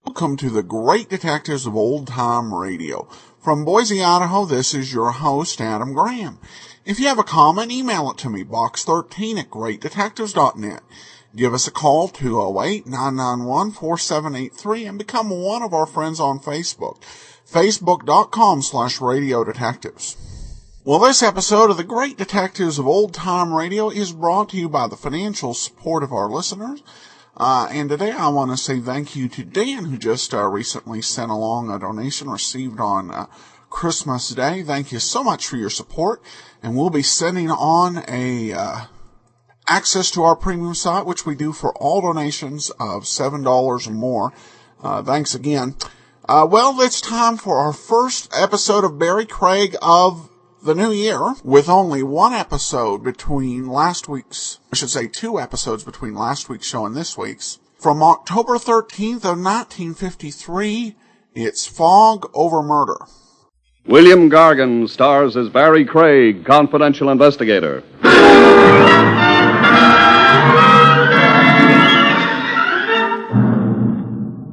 Welcome to the Great Detectives of Old Time Radio. From Boise, Idaho, this is your host, Adam Graham. If you have a comment, email it to me, box13@greatdetectives.net. Give us a call, 208-991-4783, and become one of our friends on Facebook, facebook.com/Radio Detectives. Well, this episode of the Great Detectives of Old Time Radio is brought to you by the financial support of our listeners. And today I want to say thank you to Dan, who just recently sent along a donation received on Christmas Day. Thank you so much for your support. And we'll be sending on access to our premium site, which we do for all donations of $7 or more. Thanks again. Well, it's time for our first episode of Barrie Craig of the new year, with only one episode between last week's, I should say 2 episodes between last week's show and this week's. From October 13th of 1953, it's Fog Over Murder. William Gargan stars as Barrie Craig, confidential investigator.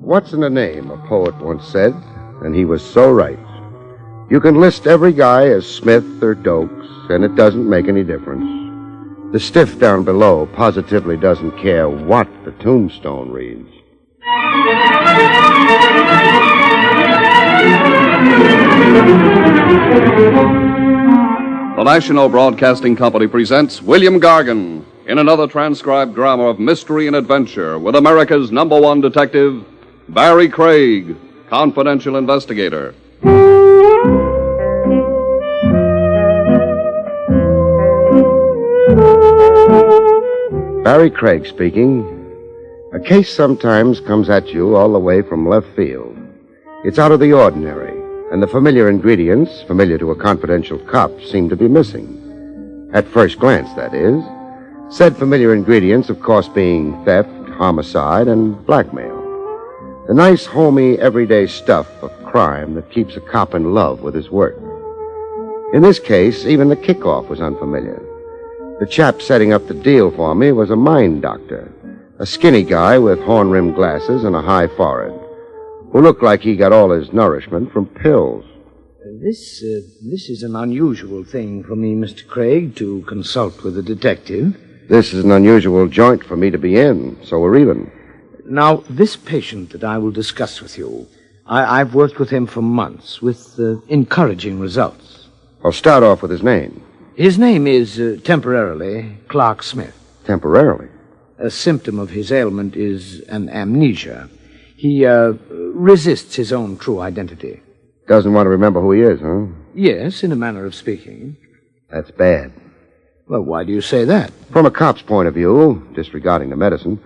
What's in a name, a poet once said, and he was so right. You can list every guy as Smith or Dokes, and it doesn't make any difference. The stiff down below positively doesn't care what the tombstone reads. The National Broadcasting Company presents William Gargan in another transcribed drama of mystery and adventure with America's #1 detective, Barrie Craig, confidential investigator. Barrie Craig speaking. A case sometimes comes at you all the way from left field. It's out of the ordinary, and the familiar ingredients, familiar to a confidential cop, seem to be missing. At first glance, that is. Said familiar ingredients, of course, being theft, homicide, and blackmail. The nice, homey, everyday stuff of crime that keeps a cop in love with his work. In this case, even the kickoff was unfamiliar. The chap setting up the deal for me was a mind doctor, a skinny guy with horn-rimmed glasses and a high forehead, who looked like he got all his nourishment from pills. This is an unusual thing for me, Mr. Craig, to consult with a detective. This is an unusual joint for me to be in, so we're even. Now, this patient that I will discuss with you, I've worked with him for months, with encouraging results. I'll start off with his name. His name is, temporarily, Clark Smith. Temporarily? A symptom of his ailment is an amnesia. He resists his own true identity. Doesn't want to remember who he is, huh? Yes, in a manner of speaking. That's bad. Well, why do you say that? From a cop's point of view, disregarding the medicine,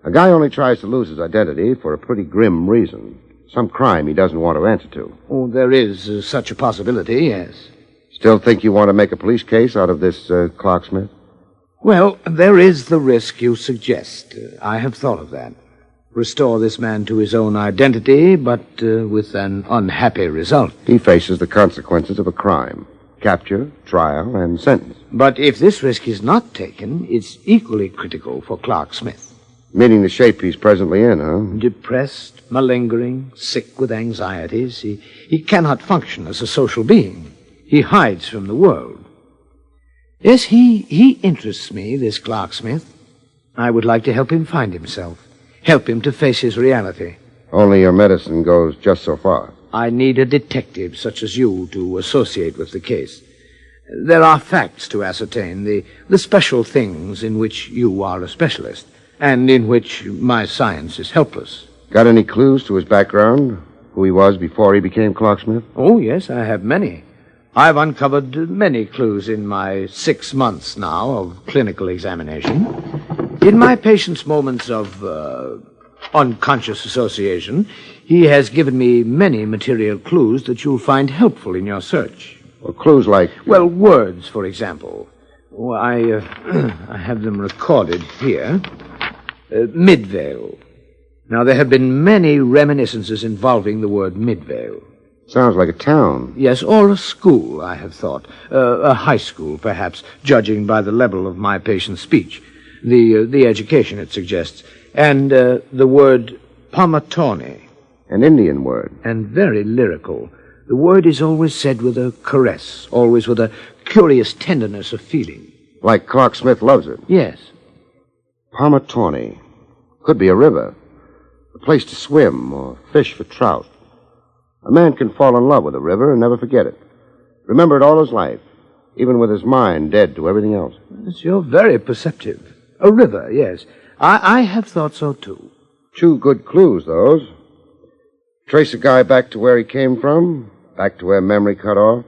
a guy only tries to lose his identity for a pretty grim reason. Some crime he doesn't want to answer to. Oh, there is such a possibility, yes. Still think you want to make a police case out of this Clark Smith? Well, there is the risk you suggest. I have thought of that. Restore this man to his own identity, but with an unhappy result. He faces the consequences of a crime. Capture, trial, and sentence. But if this risk is not taken, it's equally critical for Clark Smith. Meaning the shape he's presently in, huh? Depressed, malingering, sick with anxieties. He cannot function as a social being. He hides from the world. Yes, he interests me, this Clark Smith. I would like to help him find himself. Help him to face his reality. Only your medicine goes just so far. I need a detective such as you to associate with the case. There are facts to ascertain, the special things in which you are a specialist, and in which my science is helpless. Got any clues to his background? Who he was before he became Clark Smith? Oh, yes, I have many. I've uncovered many clues in my 6 months now of clinical examination. In my patient's moments of unconscious association, he has given me many material clues that you'll find helpful in your search. Well, clues like... Well, words, for example. Well, I have them recorded here. Midvale. Now, there have been many reminiscences involving the word Midvale. Sounds like a town. Yes, or a school, I have thought. A high school, perhaps, judging by the level of my patient's speech. The education it suggests. And the word Pomatone. An Indian word. And very lyrical. The word is always said with a caress, always with a curious tenderness of feeling. Like Clark Smith loves it. Yes. Pomatone. Could be a river. A place to swim or fish for trout. A man can fall in love with a river and never forget it. Remember it all his life, even with his mind dead to everything else. Yes, you're very perceptive. A river, yes. I have thought so, too. 2 good clues, those. Trace a guy back to where he came from, back to where memory cut off.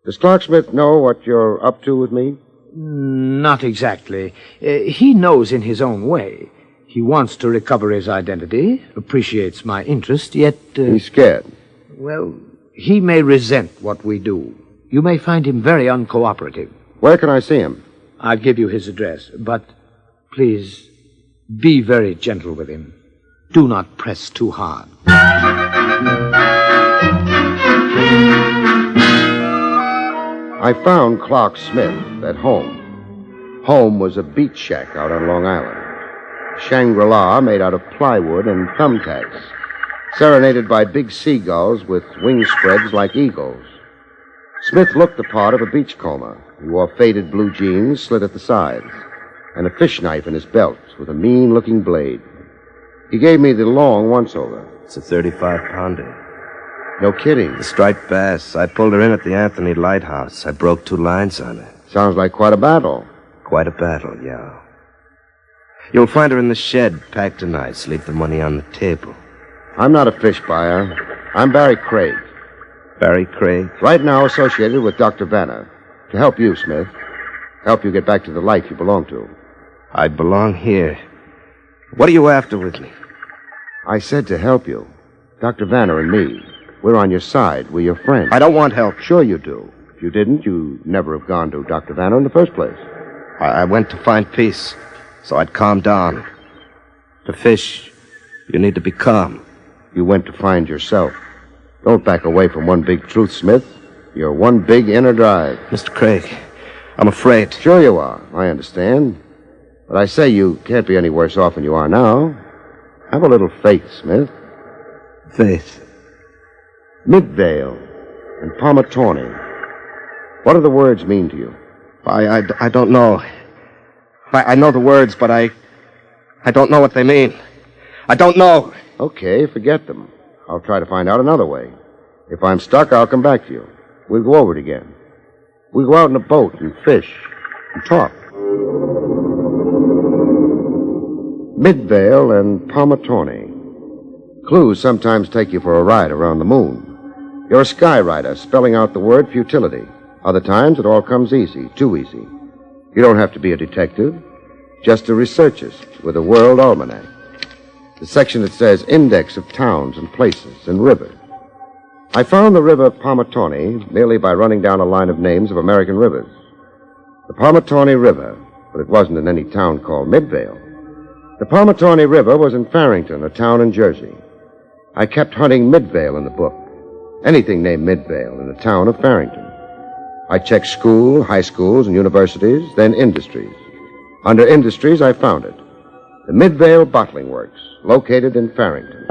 Does Clark Smith know what you're up to with me? Not exactly. He knows in his own way. He wants to recover his identity, appreciates my interest, yet... He's scared. Well, he may resent what we do. You may find him very uncooperative. Where can I see him? I'll give you his address, but please be very gentle with him. Do not press too hard. I found Clark Smith at home. Home was a beach shack out on Long Island. Shangri-La made out of plywood and thumbtacks, serenaded by big seagulls with wing spreads like eagles. Smith looked the part of a beachcomber. He wore faded blue jeans slit at the sides, and a fish knife in his belt with a mean-looking blade. He gave me the long once-over. It's a 35-pounder. No kidding. The striped bass. I pulled her in at the Anthony Lighthouse. I broke 2 lines on her. Sounds like quite a battle. Quite a battle, yeah. You'll find her in the shed, packed tonight. Leave the money on the table. I'm not a fish buyer. I'm Barrie Craig. Barrie Craig? Right now associated with Dr. Vanner. To help you, Smith. Help you get back to the life you belong to. I belong here. What are you after with me? I said to help you. Dr. Vanner and me. We're on your side. We're your friends. I don't want help. Sure you do. If you didn't, you'd never have gone to Dr. Vanner in the first place. I went to find peace, so I'd calm down. To fish, you need to be calm. You went to find yourself. Don't back away from one big truth, Smith. You're one big inner drive. Mr. Craig, I'm afraid. Sure you are. I understand. But I say you can't be any worse off than you are now. Have a little faith, Smith. Faith? Midvale and Pomatone. What do the words mean to you? I don't know. I know the words, but I don't know what they mean. I don't know. Okay, forget them. I'll try to find out another way. If I'm stuck, I'll come back to you. We'll go over it again. We'll go out in a boat and fish and talk. Midvale and Pomatone. Clues sometimes take you for a ride around the moon. You're a skywriter spelling out the word futility. Other times it all comes easy, too easy. You don't have to be a detective, just a researchist with a world almanac. The section that says index of towns and places and rivers. I found the river Pomatone merely by running down a line of names of American rivers. The Pomatone River, but it wasn't in any town called Midvale. The Pomatone River was in Farrington, a town in Jersey. I kept hunting Midvale in the book. Anything named Midvale in the town of Farrington. I checked school, high schools, and universities, then industries. Under industries, I found it. The Midvale Bottling Works, located in Farrington.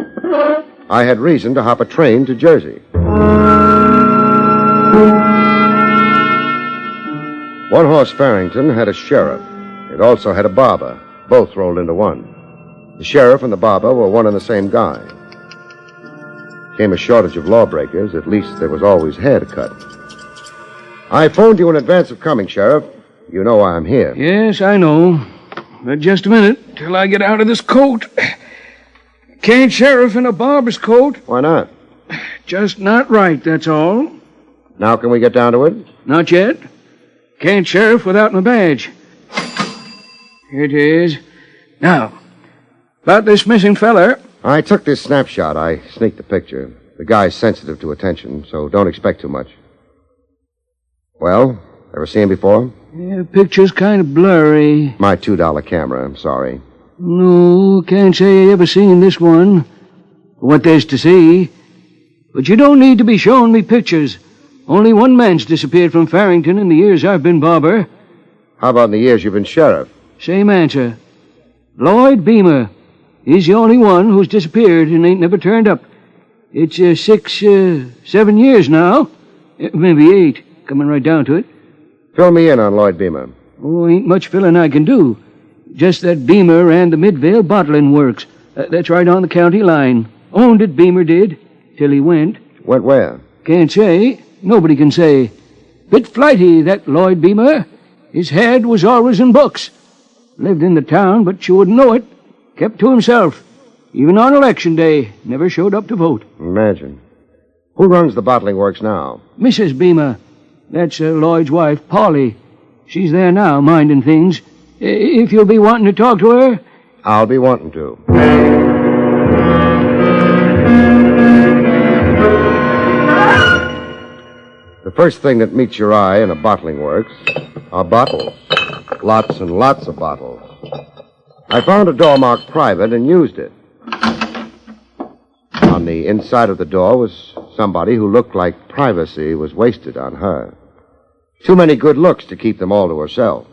I had reason to hop a train to Jersey. One Horse Farrington had a sheriff. It also had a barber, both rolled into one. The sheriff and the barber were one and the same guy. Came a shortage of lawbreakers, at least there was always hair to cut. I phoned you in advance of coming, Sheriff. You know why I'm here. Yes, I know. But just a minute, till I get out of this coat. Can't sheriff in a barber's coat. Why not? Just not right, that's all. Now can we get down to it? Not yet. Can't sheriff without my badge. Here it is. Now, About this missing feller. I took this snapshot. I sneaked the picture. The guy's sensitive to attention, so don't expect too much. Well, ever seen him before? Yeah, picture's kind of blurry. My $2 camera, I'm sorry. No, can't say I ever seen this one. What there's to see. But you don't need to be showing me pictures. Only one man's disappeared from Farrington in the years I've been barber. How about in the years you've been sheriff? Same answer. Lloyd Beamer. He's the only one who's disappeared and ain't never turned up. It's 7 years now. Maybe 8, coming right down to it. Fill me in on Lloyd Beamer. Oh, ain't much filling I can do. Just that Beamer ran the Midvale bottling works. That's right on the county line. Owned it, Beamer did, till he went. Went where? Can't say. Nobody can say. Bit flighty, that Lloyd Beamer. His head was always in books. Lived in the town, but you wouldn't know it. Kept to himself. Even on election day, never showed up to vote. Imagine. Who runs the bottling works now? Mrs. Beamer. That's Lloyd's wife, Polly. She's there now, minding things. If you'll be wanting to talk to her... I'll be wanting to. The first thing that meets your eye in a bottling works are bottles. Lots and lots of bottles. I found a door marked private and used it. On the inside of the door was somebody who looked like privacy was wasted on her. Too many good looks to keep them all to herself.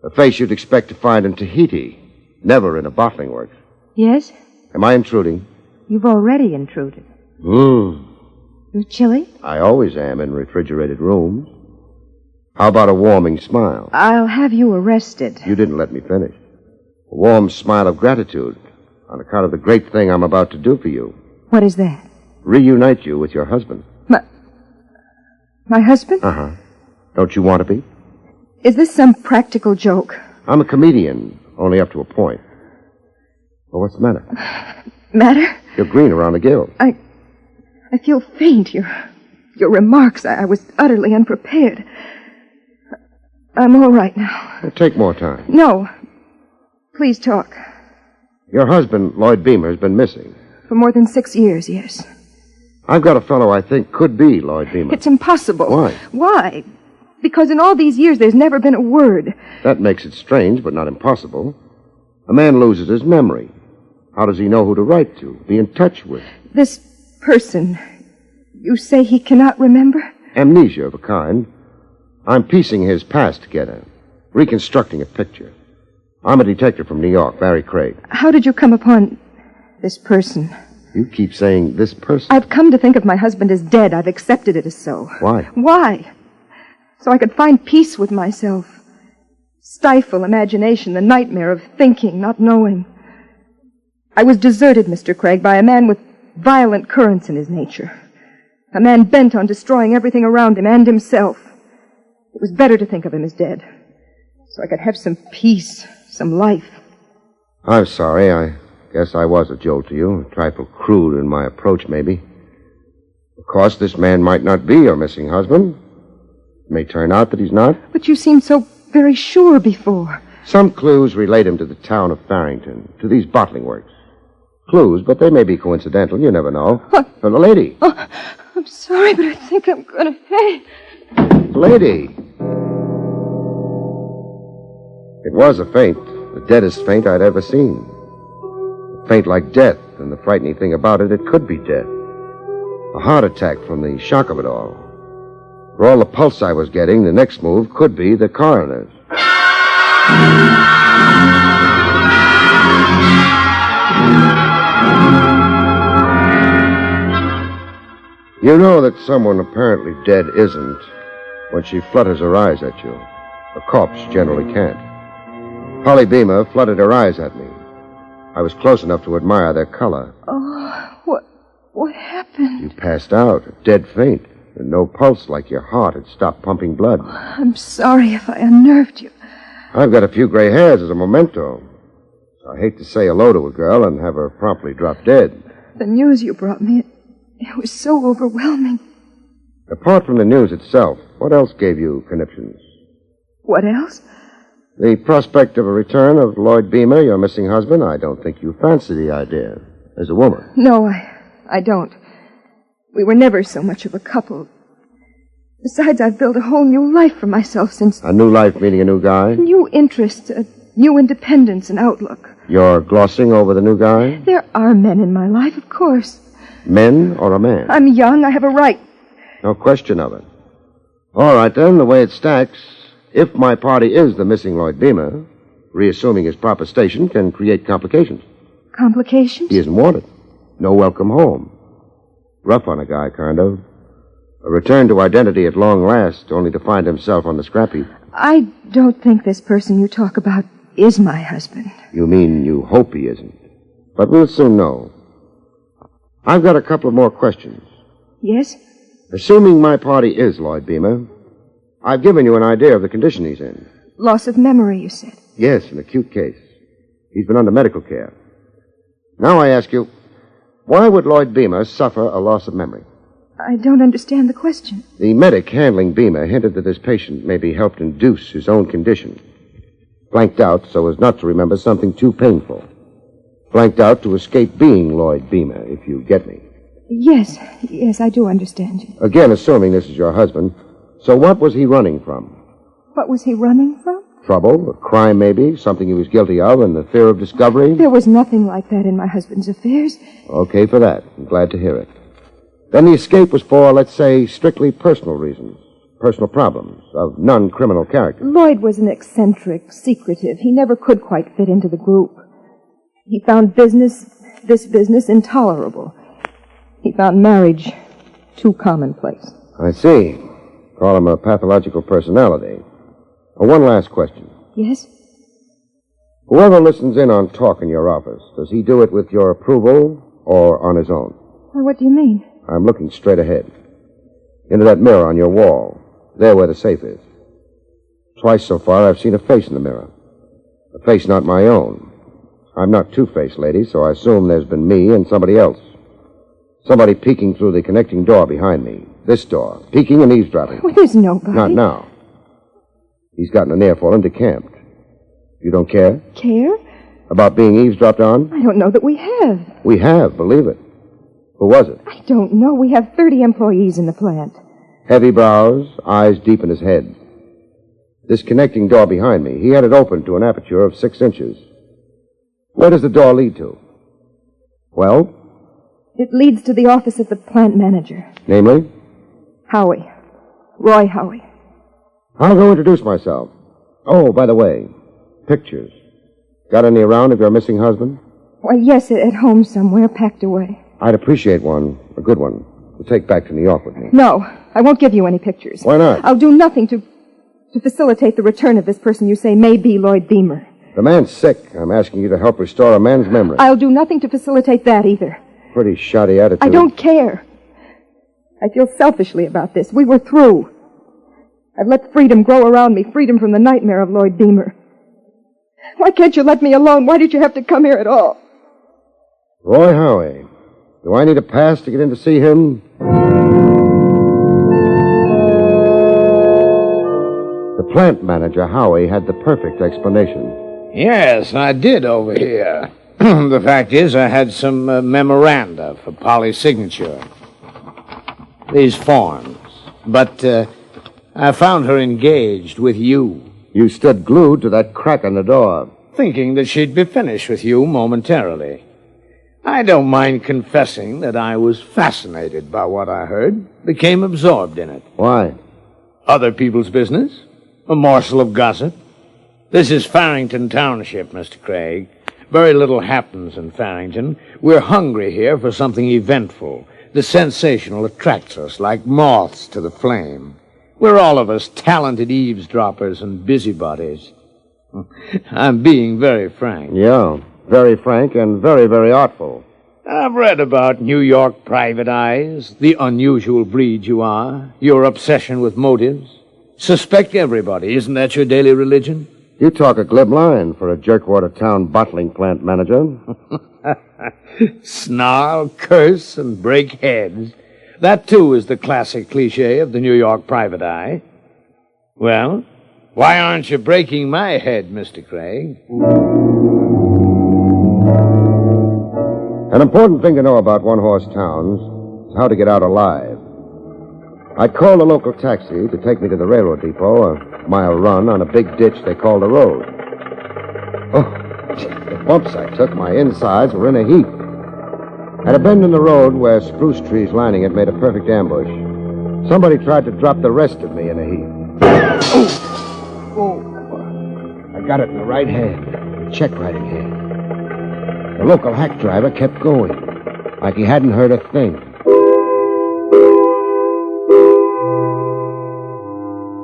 A face you'd expect to find in Tahiti, never in a bottling works. Yes? Am I intruding? You've already intruded. You're chilly? I always am in refrigerated rooms. How about a warming smile? I'll have you arrested. You didn't let me finish. A warm smile of gratitude on account of the great thing I'm about to do for you. What is that? Reunite you with your husband. My husband? Uh-huh. Don't you want to be? Is this some practical joke? I'm a comedian, only up to a point. Well, what's the matter? Matter? You're green around the gills. I feel faint. Your remarks, I was utterly unprepared. I'm all right now. Well, take more time. No. Please talk. Your husband, Lloyd Beamer, has been missing. For more than 6 years, yes. I've got a fellow I think could be Lloyd Beamer. It's impossible. Why? Why? Because in all these years, there's never been a word. That makes it strange, but not impossible. A man loses his memory. How does he know who to write to, be in touch with? This person, you say he cannot remember? Amnesia of a kind. I'm piecing his past together, reconstructing a picture. I'm a detective from New York, Barrie Craig. How did you come upon this person? You keep saying this person. I've come to think of my husband as dead. I've accepted it as so. Why? Why? So I could find peace with myself. Stifle imagination, the nightmare of thinking, not knowing. I was deserted, Mr. Craig, by a man with violent currents in his nature. A man bent on destroying everything around him and himself. It was better to think of him as dead, so I could have some peace, some life. I'm sorry. I guess I was a jolt to you. A trifle crude in my approach, maybe. Of course, this man might not be your missing husband. It may turn out that he's not. But you seemed so very sure before. Some clues relate him to the town of Farrington, to these bottling works. Clues, but they may be coincidental. You never know. What? The lady. Oh, I'm sorry, but I think I'm going to faint. The lady. It was a faint, the deadest faint I'd ever seen. A faint like death, and the frightening thing about it, it could be death. A heart attack from the shock of it all. For all the pulse I was getting, the next move could be the coroner's. You know that someone apparently dead isn't when she flutters her eyes at you. A corpse generally can't. Polly Beamer fluttered her eyes at me. I was close enough to admire their color. Oh, what happened? You passed out, a dead faint, and no pulse like your heart had stopped pumping blood. I'm sorry if I unnerved you. I've got a few gray hairs as a memento. I hate to say hello to a girl and have her promptly drop dead. The news you brought me, it was so overwhelming. Apart from the news itself, what else gave you conniptions? What else? The prospect of a return of Lloyd Beamer, your missing husband, I don't think you fancy the idea as a woman. No, I don't. We were never so much of a couple. Besides, I've built a whole new life for myself since... A new life meaning a new guy? New interests, a new independence and outlook. You're glossing over the new guy? There are men in my life, of course. Men or a man? I'm young. I have a right. No question of it. All right, then, the way it stacks, if my party is the missing Lloyd Beamer, reassuming his proper station can create complications. Complications? He isn't wanted. No welcome home. Rough on a guy, kind of. A return to identity at long last, only to find himself on the scrap heap. I don't think this person you talk about is my husband. You mean you hope he isn't. But we'll soon know. I've got a couple of more questions. Yes? Assuming my party is Lloyd Beamer, I've given you an idea of the condition he's in. Loss of memory, you said. Yes, an acute case. He's been under medical care. Now I ask you, why would Lloyd Beamer suffer a loss of memory? I don't understand the question. The medic handling Beamer hinted that this patient maybe helped induce his own condition. Blanked out so as not to remember something too painful. Blanked out to escape being Lloyd Beamer, if you get me. Yes, I do understand you. Again, assuming this is your husband. So what was he running from? What was he running from? Trouble, a crime maybe, something he was guilty of, and the fear of discovery? There was nothing like that in my husband's affairs. Okay for that. I'm glad to hear it. Then the escape was for, let's say, strictly personal reasons. Personal problems of non-criminal character. Lloyd was an eccentric, secretive. He never could quite fit into the group. He found this business, intolerable. He found marriage too commonplace. I see. Call him a pathological personality. One last question. Yes? Whoever listens in on talk in your office, does he do it with your approval or on his own? Well, what do you mean? I'm looking straight ahead. Into that mirror on your wall. There where the safe is. Twice so far I've seen a face in the mirror. A face not my own. I'm not two-faced, lady, so I assume there's been me and somebody else. Somebody peeking through the connecting door behind me. This door. Peeking and eavesdropping. Well, there's nobody. Not now. He's gotten an ear for him, decamped. You don't care? Care? About being eavesdropped on? I don't know that we have. We have, believe it. Who was it? I don't know. We have 30 employees in the plant. Heavy brows, eyes deep in his head. This connecting door behind me, he had it open to an aperture of 6 inches. Where does the door lead to? Well? It leads to the office of the plant manager. Namely? Howie. Roy Howie. I'll go introduce myself. Oh, by the way, pictures. Got any around of your missing husband? Why, yes, at home somewhere, packed away. I'd appreciate one, a good one, to take back to New York with me. No, I won't give you any pictures. Why not? I'll do nothing to facilitate the return of this person you say may be Lloyd Beamer. The man's sick. I'm asking you to help restore a man's memory. I'll do nothing to facilitate that either. Pretty shoddy attitude. I don't care. I feel selfishly about this. We were through. I've let freedom grow around me, freedom from the nightmare of Lloyd Beamer. Why can't you let me alone? Why did you have to come here at all? Roy Howie. Do I need a pass to get in to see him? The plant manager, Howie, had the perfect explanation. Yes, I did over here. The fact is, I had some memoranda for Polly's signature. These forms. But I found her engaged with you. You stood glued to that crack in the door. Thinking that she'd be finished with you momentarily. I don't mind confessing that I was fascinated by what I heard, became absorbed in it. Why? Other people's business? A morsel of gossip? This is Farrington Township, Mr. Craig. Very little happens in Farrington. We're hungry here for something eventful. The sensational attracts us like moths to the flame. We're all of us talented eavesdroppers and busybodies. I'm being very frank. Yeah, very frank and very, very artful. I've read about New York private eyes, the unusual breed you are, your obsession with motives. Suspect everybody. Isn't that your daily religion? You talk a glib line for a jerkwater town bottling plant manager. Snarl, curse, and break heads. That, too, is the classic cliché of the New York private eye. Well, Why aren't you breaking my head, Mr. Craig? An important thing to know about one-horse towns is how to get out alive. I called a local taxi to take me to the railroad depot, a mile run on a big ditch they call the road. Oh, gee, the bumps I took, my insides were in a heap. At a bend in the road where spruce trees lining it made a perfect ambush, somebody tried to drop the rest of me in a heap. Oh, I got it in the right hand, the check writing hand. The local hack driver kept going, like he hadn't heard a thing.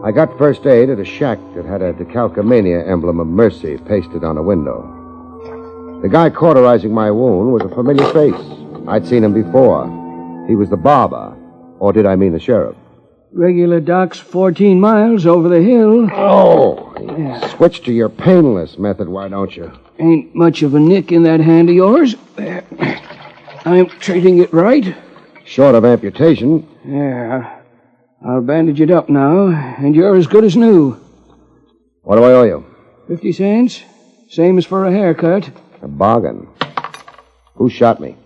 I got first aid at a shack that had a decalcomania emblem of mercy pasted on a window. The guy cauterizing my wound was a familiar face. I'd seen him before. He was the barber, or did I mean the sheriff? Regular doc's 14 miles over the hill. Oh, switch to your painless method, why don't you? Ain't much of a nick in that hand of yours. I'm treating it right. Short of amputation. Yeah. I'll bandage it up now, and you're as good as new. What do I owe you? 50 cents. Same as for a haircut. A bargain. Who shot me?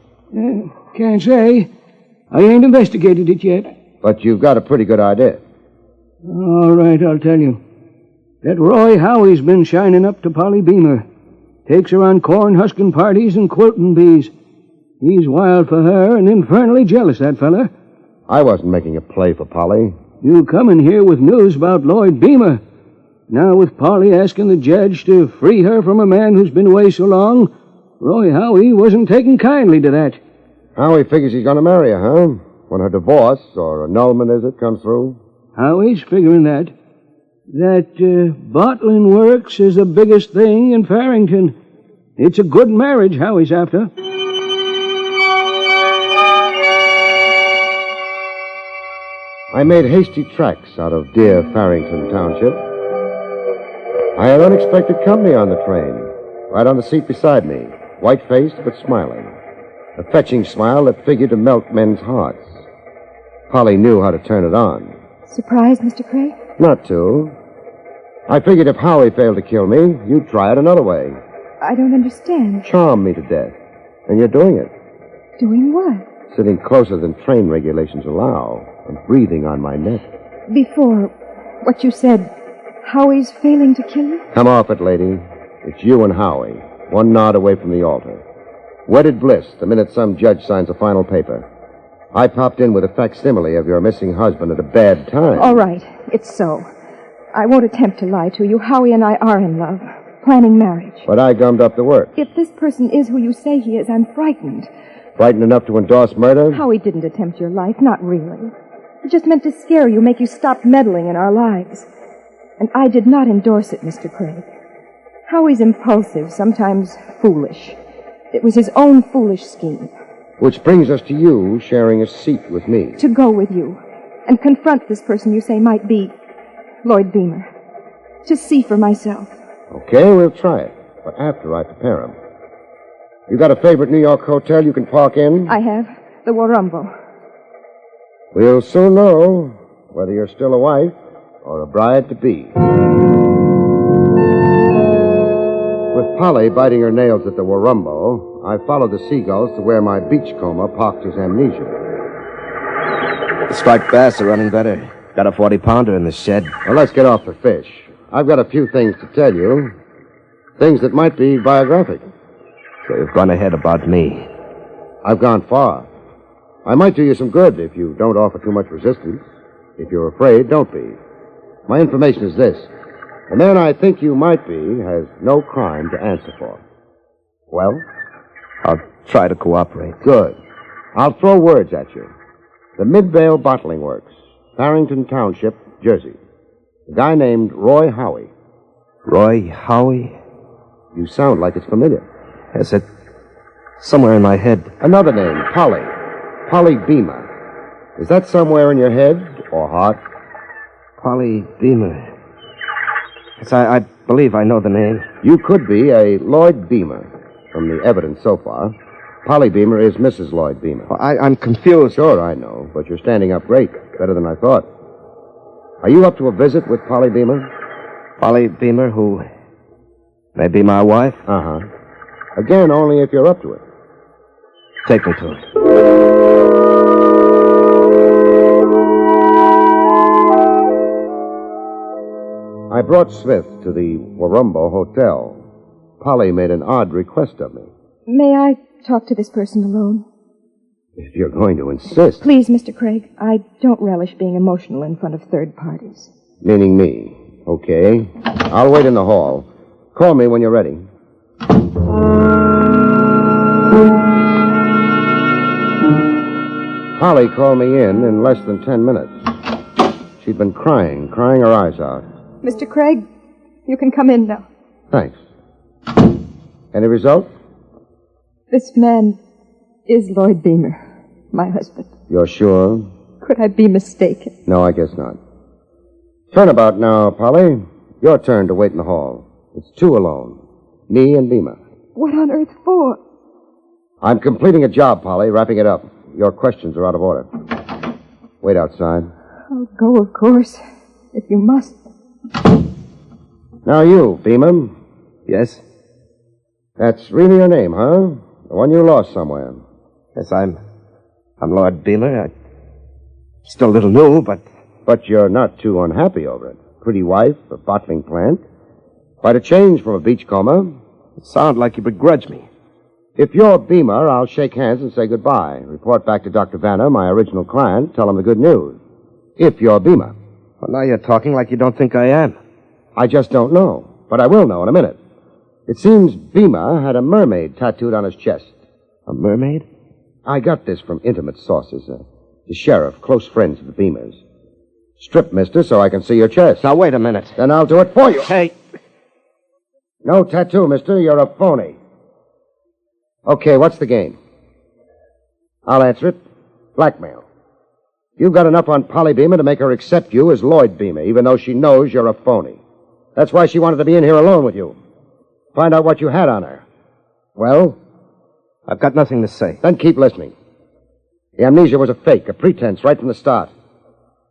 Can't say. I ain't investigated it yet. But you've got a pretty good idea. All right, I'll tell you. That Roy Howie's been shining up to Polly Beamer. Takes her on corn-husking parties and quilting bees. He's wild for her and infernally jealous, that fella. I wasn't making a play for Polly. You come in here with news about Lloyd Beamer. Now with Polly asking the judge to free her from a man who's been away so long, Roy Howie wasn't taking kindly to that. Howie figures he's going to marry her, huh? When her divorce, or annulment, as it, comes through? Howie's figuring that. That bottling works is the biggest thing in Farrington. It's a good marriage Howie's after. I made hasty tracks out of dear Farrington Township. I had unexpected company on the train, right on the seat beside me, white-faced but smiling. A fetching smile that figured to melt men's hearts. Polly knew how to turn it on. Surprised, Mr. Craig? Not too. I figured if Howie failed to kill me, you'd try it another way. I don't understand. Charm me to death. And you're doing it. Doing what? Sitting closer than train regulations allow, and breathing on my neck. Before what you said, Howie's failing to kill you? Come off it, lady. It's you and Howie, one nod away from the altar. Wedded bliss the minute some judge signs a final paper. I popped in with a facsimile of your missing husband at a bad time. All right, it's so. I won't attempt to lie to you. Howie and I are in love, planning marriage. But I gummed up the work. If this person is who you say he is, I'm frightened. Frightened enough to endorse murder? Howie didn't attempt your life, not really. He just meant to scare you, make you stop meddling in our lives. And I did not endorse it, Mr. Craig. Howie's impulsive, sometimes foolish. It was his own foolish scheme. Which brings us to you sharing a seat with me. To go with you and confront this person you say might be Lloyd Beamer. To see for myself. Okay, we'll try it. But after I prepare him. You got a favorite New York hotel you can park in? I have. The Warumbo. We'll soon know whether you're still a wife or a bride-to-be. With Polly biting her nails at the Warumbo, I followed the seagulls to where my beachcomber parked his amnesia. The striped bass are running better. Got a 40-pounder in the shed. Well, let's get off the fish. I've got a few things to tell you. Things that might be biographic. So you've gone ahead about me. I've gone far. I might do you some good if you don't offer too much resistance. If you're afraid, don't be. My information is this. The man I think you might be has no crime to answer for. Well? I'll try to cooperate. Good. I'll throw words at you. The Midvale Bottling Works, Farrington Township, Jersey. A guy named Roy Howie. Roy Howie? You sound like it's familiar. Is it somewhere in my head? Another name, Polly. Polly Beamer. Is that somewhere in your head or heart? Polly Beamer. Yes, I believe I know the name. You could be a Lloyd Beamer. From the evidence so far, Polly Beamer is Mrs. Lloyd Beamer. Well, I'm confused. Sure, I know, but you're standing up great. Better than I thought. Are you up to a visit with Polly Beamer? Polly Beamer, who may be my wife? Uh-huh. Again, only if you're up to it. Take me to it. I brought Smith to the Warumbo Hotel. Polly made an odd request of me. May I talk to this person alone? If you're going to insist. Please, Mr. Craig. I don't relish being emotional in front of third parties. Meaning me. Okay. I'll wait in the hall. Call me when you're ready. Polly called me in less than 10 minutes. She'd been crying her eyes out. Mr. Craig, you can come in now. Thanks. Any result? This man is Lloyd Beamer, my husband. You're sure? Could I be mistaken? No, I guess not. Turnabout now, Polly. Your turn to wait in the hall. It's two alone. Me and Beamer. What on earth for? I'm completing a job, Polly, wrapping it up. Your questions are out of order. Wait outside. I'll go, of course, if you must. Now you, Beamer. Yes? That's really your name, huh? The one you lost somewhere. Yes, I'm Lord Beamer. I'm still a little new, but... But you're not too unhappy over it. Pretty wife, a bottling plant. Quite a change from a beachcomber. It sounds like you begrudge me. If you're Beamer, I'll shake hands and say goodbye. Report back to Dr. Vanner, my original client, tell him the good news. If you're Beamer. Well, now you're talking like you don't think I am. I just don't know, but I will know in a minute. It seems Beamer had a mermaid tattooed on his chest. A mermaid? I got this from intimate sources. The sheriff, close friends of the Beamers. Strip, mister, so I can see your chest. Now, wait a minute. Then I'll do it for you. Hey. No tattoo, mister. You're a phony. Okay, what's the game? I'll answer it. Blackmail. You've got enough on Polly Beamer to make her accept you as Lloyd Beamer, even though she knows you're a phony. That's why she wanted to be in here alone with you. Find out what you had on her. Well? I've got nothing to say. Then keep listening. The amnesia was a fake, a pretense right from the start.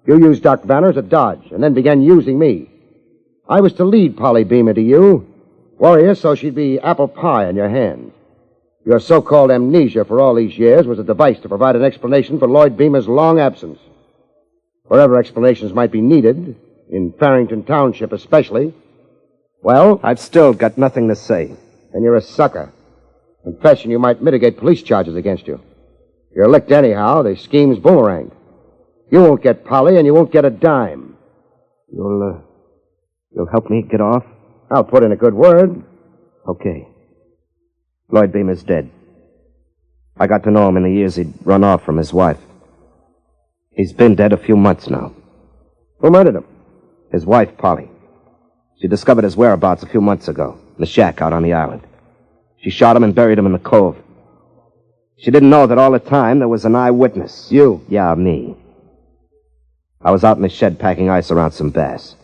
You used Dr. Vanner as a dodge, and then began using me. I was to lead Polly Beamer to you, worry her so she'd be apple pie in your hands. Your so-called amnesia for all these years was a device to provide an explanation for Lloyd Beamer's long absence. Wherever explanations might be needed, in Farrington Township especially, well... I've still got nothing to say. And you're a sucker. Confession you might mitigate police charges against you. You're licked anyhow, the scheme's boomeranged. You won't get Polly, and you won't get a dime. You'll help me get off? I'll put in a good word. Okay. Lloyd Beamer's dead. I got to know him in the years he'd run off from his wife. He's been dead a few months now. Who murdered him? His wife, Polly. She discovered his whereabouts a few months ago, in the shack out on the island. She shot him and buried him in the cove. She didn't know that all the time there was an eyewitness. You? Yeah, me. I was out in the shed packing ice around some bass.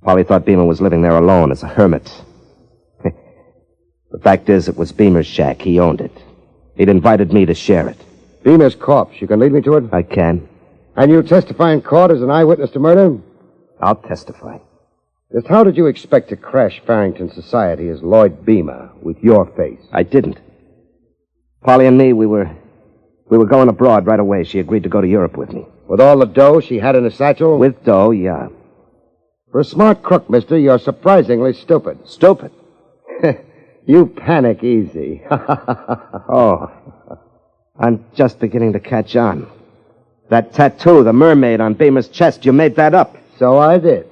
Polly thought Beamer was living there alone as a hermit. The fact is, it was Beamer's shack. He owned it. He'd invited me to share it. Beamer's corpse. You can lead me to it? I can. And you testify in court as an eyewitness to murder? I'll testify. Just how did you expect to crash Farrington society as Lloyd Beamer with your face? I didn't. Polly and me, we were going abroad right away. She agreed to go to Europe with me. With all the dough she had in her satchel? With dough, yeah. For a smart crook, mister, you're surprisingly stupid. Stupid? You panic easy. Oh, I'm just beginning to catch on. That tattoo, the mermaid on Beamer's chest, you made that up. So I did.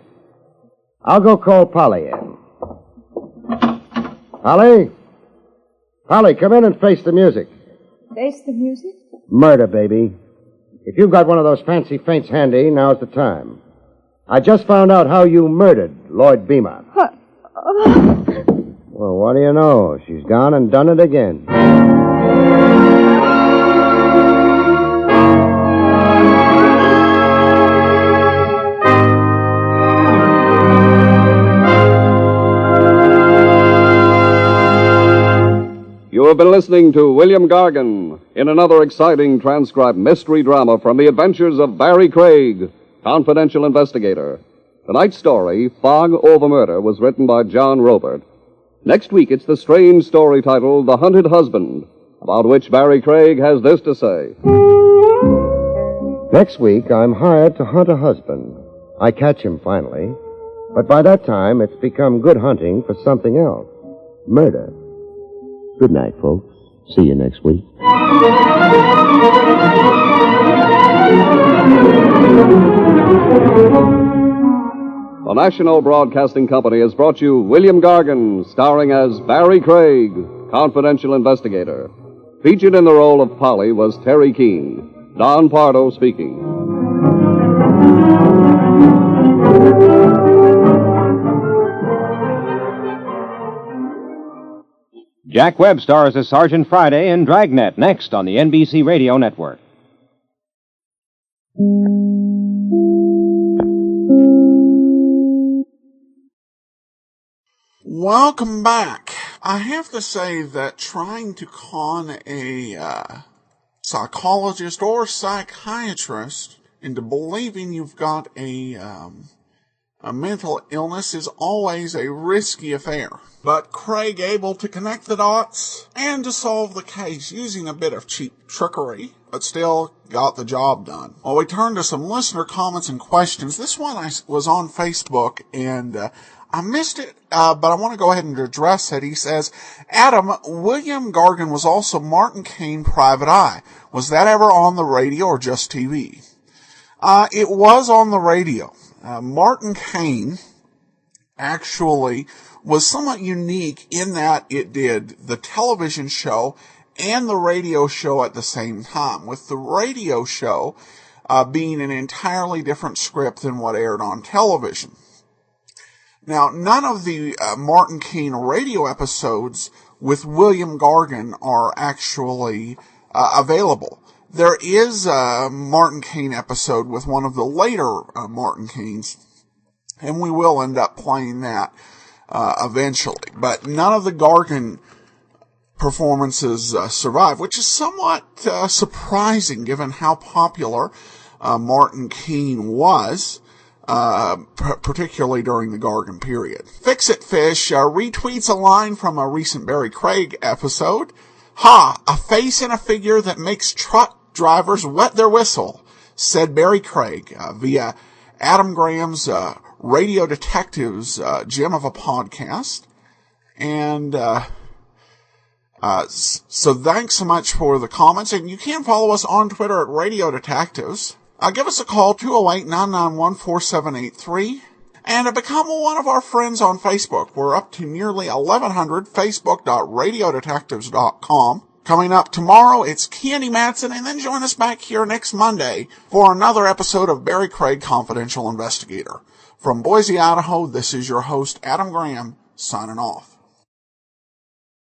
I'll go call Polly in. Polly? Polly, come in and face the music. Face the music? Murder, baby. If you've got one of those fancy feints handy, now's the time. I just found out how you murdered Lloyd Beamer. What? Well, what do you know? She's gone and done it again. You have been listening to William Gargan in another exciting transcribed mystery drama from the adventures of Barrie Craig, confidential investigator. Tonight's story, Fog Over Murder, was written by John Robert. Next week, it's the strange story titled The Hunted Husband, about which Barrie Craig has this to say. Next week, I'm hired to hunt a husband. I catch him finally, but by that time, it's become good hunting for something else. Murder. Good night, folks. See you next week. The National Broadcasting Company has brought you William Gargan, starring as Barrie Craig, confidential investigator. Featured in the role of Polly was Terry Keane. Don Pardo speaking. Jack Webb stars as Sergeant Friday in Dragnet, next on the NBC Radio Network. Welcome back. I have to say that trying to con a psychologist or psychiatrist into believing you've got a mental illness is always a risky affair. But Craig able to connect the dots and to solve the case using a bit of cheap trickery, but still got the job done. Well, we turn to some listener comments and questions. This one was on Facebook, and I missed it, but I want to go ahead and address it. He says, Adam, William Gargan was also Martin Caine Private Eye. Was that ever on the radio or just TV? It was on the radio. Martin Caine actually was somewhat unique in that it did the television show and the radio show at the same time, with the radio show being an entirely different script than what aired on television. Now, none of the Martin Caine radio episodes with William Gargan are actually available. There is a Martin Caine episode with one of the later Martin Caines, and we will end up playing that eventually. But none of the Gargan performances survive, which is somewhat surprising given how popular Martin Caine was. Particularly during the Gargan period. Fix-It Fish retweets a line from a recent Barrie Craig episode. Ha! A face and a figure that makes truck drivers wet their whistle, said Barrie Craig via Adam Graham's Radio Detectives gem of a podcast. And so thanks so much for the comments. And you can follow us on Twitter at Radio Detectives. Give us a call, 208-991-4783, and become one of our friends on Facebook. We're up to nearly 1,100, facebook.radiodetectives.com. Coming up tomorrow, it's Candy Matson, and then join us back here next Monday for another episode of Barrie Craig, Confidential Investigator. From Boise, Idaho, this is your host, Adam Graham, signing off.